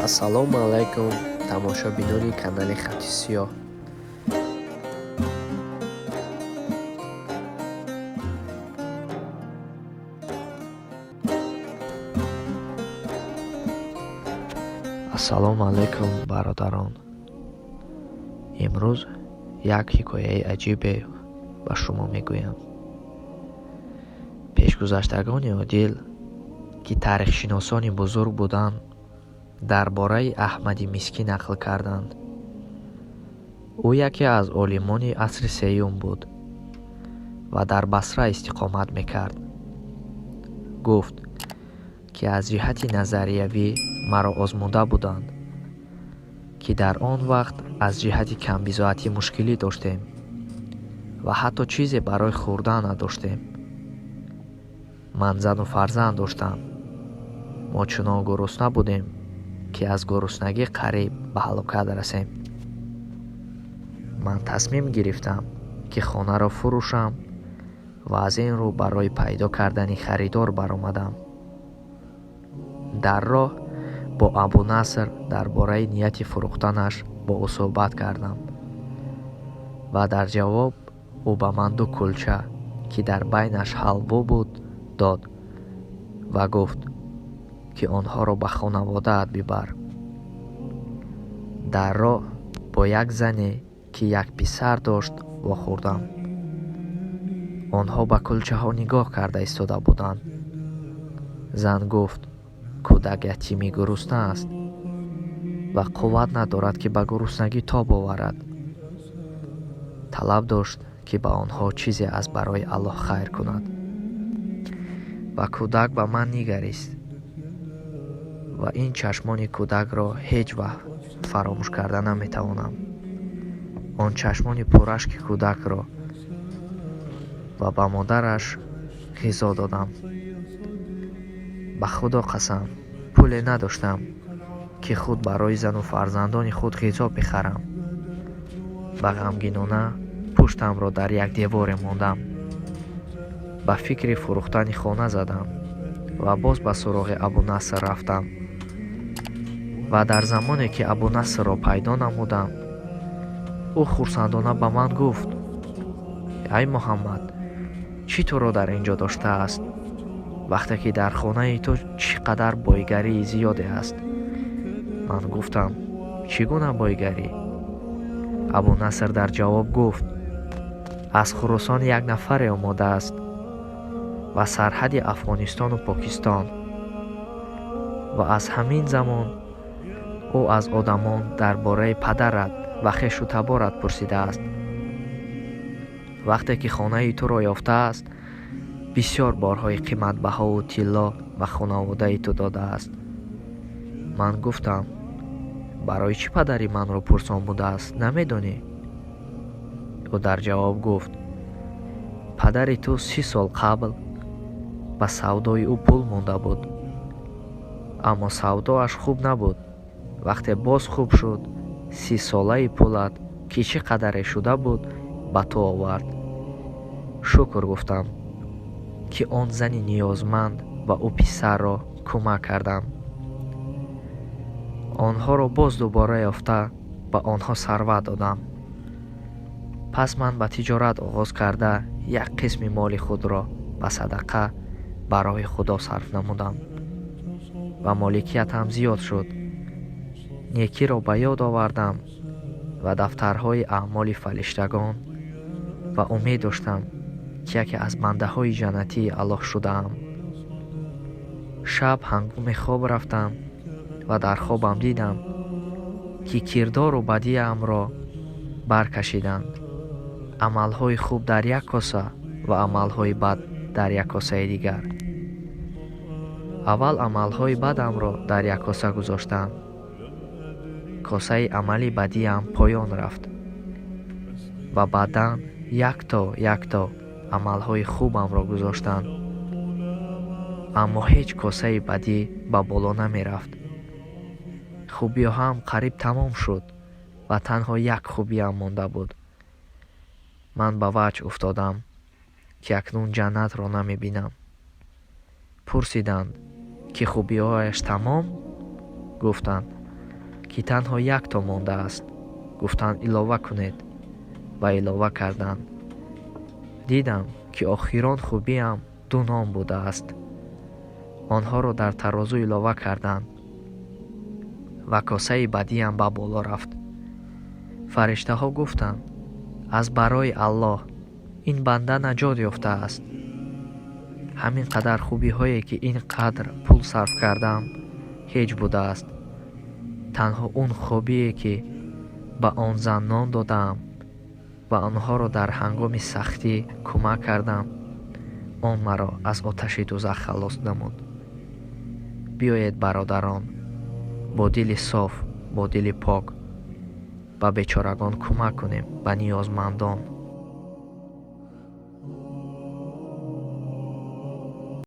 ассалому алайкум тамошобинони канали Хати Сиёҳ. ассалому алайкум бародарон. имрӯз як ҳикояи аҷибе ба шумо мегӯям. пешгузаштагони одил ки таърихшиносони бузург буданд дар бораи Аҳмади Мискӣ нақл карданд. ӯ яке аз олимони асри сеюм буд ва дар Басра истиқомат мекард. гуфт ки аз ҷиҳати назариявӣ маро озмуда буданд, ки дар он вақт аз ҷиҳати камбизоатӣ мушкилӣ доштем ва ҳатто чизе барои хӯрдан надоштем. ман зану фарзанд доштам. мо чунон гурусна будем ки аз гуруснагӣ қариб ба ҳалокат расем. ман тасмим гирифтам ки хонаро фурӯшам ва аз ин рӯ барои пайдо кардани харидор баромадам. дар роҳ бо Абу Наср дар бораи нияти фурӯхтанаш бо ӯ суҳбат кардам ва дар ҷавоб ӯ ба ман 2 кулча, ки дар байнаш ҳалво буд, дод ва гуфт ки онҳоро ба хонаводаат бибар. дар роҳ бо як зане, ки як писар дошт, вохӯрдам. онҳо ба кулчаҳо нигоҳ карда истода буданд. зан гуфт кӯдак ятимӣ гурусна аст ва қувват надорад ки ба гуруснагӣ тоб оварад. талаб дошт ки ба онҳо чизе аз барои Аллоҳ хайр кунад. ва кӯдак ба ман нигарист ва ин чашмони кӯдакро ҳеҷ вақт фаромӯш карда наметавонам. он чашмони пуррашки кӯдакро ва ба модараш ғизо додам. ба худо қасам, пуле надоштам ки худ барои зану фарзандони худ ғизо бихарам. ба ғамгинона пуштамро дар як деворе мондам. ба фикри фурӯхтани хона задам ва боз ба суроғи Абу Наср рафтам. ва дар замоне ки Абу Насрро пайдо намудам, ӯ хурсандона ба ман гуфт: ай Муҳаммад, чӣ туро дар ин ҷо доштааст, вақте ки дар хонаи ту чӣ қадар бойгарии зиёде аст? ман гуфтам: чӣ гуна бойгарӣ? Абу Наср дар ҷавоб гуфт: аз Хуросон як нафаре омодааст ва сарҳади Афғонистону Покистон, ва аз ҳамин замон ӯ аз одамон дар бораи падарат ва хешу таборат пурсидааст. вақте ки хонаи туро ёфтааст, бисёр борҳои қиматбаҳову тилло ба хонаводаи ту додааст. ман гуфтам: барои чӣ падари манро пурсон будааст, намедонӣ? ӯ дар ҷавоб гуфт: падари ту 30 сол қабл ба савдои ӯ пул монда буд, аммо савдоаш хуб набуд. вақте боз хуб шуд, 30-солаи пулат, ки чӣ қадаре шуда буд, ба ту овард. шукр гуфтам, ки он зани ниёзманд ва ӯ писарро кӯмак кардам. онҳоро боз дубора ёфта, ба онҳо сарват додам. пас ман ба тиҷорат оғоз карда, як қисми моли худро ба садақа барои худо сарф намудам ва моликиятам зиёд шуд. некиро ба ёд овардам ва дафтарҳои аъмоли фариштагон ва умед доштам ки яке аз бандаҳои ҷаннатии Аллоҳ шудаам. шаб ҳангоми хоб рафтам ва дар хобам дидам ки кирдору бадиамро баркашиданд. амалҳои хуб дар як коса ва амалҳои бад дар як косаи дигар. аввал амалҳои бадамро дар як коса гузоштанд. косаи амали бадиам поён рафт ва баъдан якто амалҳои хубамро гузоштанд. аммо ҳеҷ косаи бадӣ ба боло намерафт. хубиҳоам қариб тамом шуд ва танҳо як хубиам монда буд. ман ба ваҷ уфтодам ки акнун ҷаннатро намебинам. пурсиданд ки хубиҳояш тамом? гуфтанд: ки танҳо якто мондааст. Гуфтанд илова кунед ва илова карданд. Дидам ки охирон хубиам 2 нон будааст. онҳоро дар тарозу илова карданд ва косаи бадиам ба боло рафт. фариштаҳо гуфтанд: аз барои Аллоҳ, ин банда наҷот ёфтааст. ҳамин қадар хубиҳое ки ин қадр пул сарф кардам ҳеҷ будааст. танҳо он хобие ки ба он зан нон додам ва онҳоро дар ҳангоми сахтӣ кӯмак кардам, он маро аз оташи дӯзах халос намуд. биёед бародарон, бо дили соф, бо дили пок ба бечорагон кӯмак кунем, ба ниёзмандон.